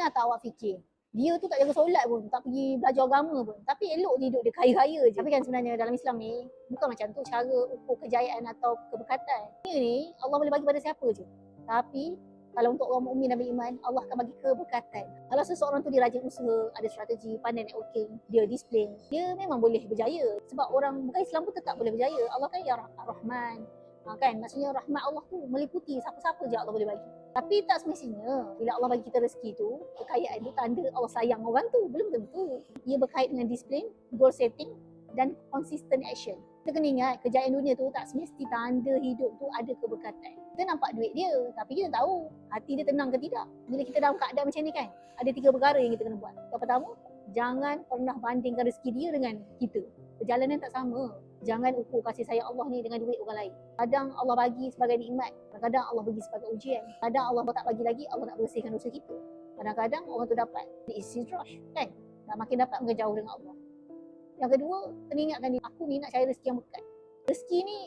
Pernah tak awak fikir, dia tu tak jaga solat pun, tak pergi belajar agama pun, tapi elok hidup dia kaya-kaya je. Tapi kan sebenarnya dalam Islam ni, bukan macam tu cara ukur kejayaan atau keberkatan. Dunia ni, Allah boleh bagi pada siapa je. Tapi, kalau untuk orang mukmin dan beriman, Allah akan bagi keberkatan. Kalau seseorang tu dia rajin usaha, ada strategi, pandai networking, dia disiplin, dia memang boleh berjaya. Sebab orang bukan Islam pun tetap boleh berjaya. Allah kan ya Rahman. Kan, maksudnya rahmat Allah tu meliputi siapa-siapa je Allah boleh bagi. Tapi tak semestinya bila Allah bagi kita rezeki tu, kekayaan tu tanda Allah sayang orang tu. Belum tentu. Ia berkait dengan disiplin, goal setting dan consistent action. Kita kena ingat, kejayaan dunia tu tak semesti tanda hidup tu ada keberkatan. Kita nampak duit dia, tapi kita tahu hati dia tenang ke tidak. Bila kita dalam keadaan macam ni kan, ada 3 perkara yang kita kena buat. Yang pertama, jangan pernah bandingkan rezeki dia dengan kita. Perjalanan tak sama. Jangan ukur kasih sayang Allah ni dengan duit orang lain. Kadang Allah bagi sebagai nikmat, kadang-kadang Allah bagi sebagai ujian. Kadang Allah tak bagi lagi, Allah nak bersihkan dosa kita. Kadang-kadang orang tu dapat istidraj, kan? Dan makin dapat makin jauh dengan Allah. Yang kedua, kena ingatkan ni, aku ni nak cari rezeki yang berkat. Rezeki ni,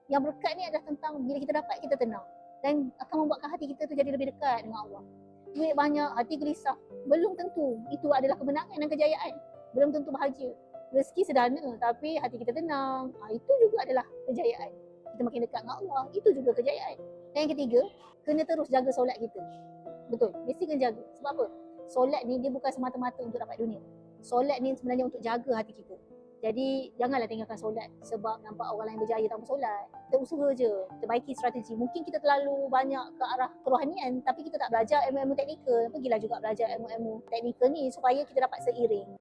yang berkat ni adalah tentang bila kita dapat, kita tenang. Dan akan membuatkan hati kita tu jadi lebih dekat dengan Allah. Duit banyak, hati gelisah. Belum tentu itu adalah kemenangan dan kejayaan. Belum tentu bahagia. Rezeki sederhana tapi hati kita tenang, itu juga adalah kejayaan. Kita makin dekat dengan Allah, itu juga kejayaan. Dan yang ketiga, kena terus jaga solat kita. Betul, mesti kena jaga. Sebab apa? Solat ni dia bukan semata-mata untuk dapat dunia. Solat ni sebenarnya untuk jaga hati kita. Jadi janganlah tinggalkan solat sebab nampak orang lain berjaya tanpa solat. Kita usaha je, perbaiki strategi. Mungkin kita terlalu banyak ke arah kerohanian tapi kita tak belajar ilmu-ilmu teknikal. Pergilah juga belajar ilmu-ilmu teknikal ni supaya kita dapat seiring.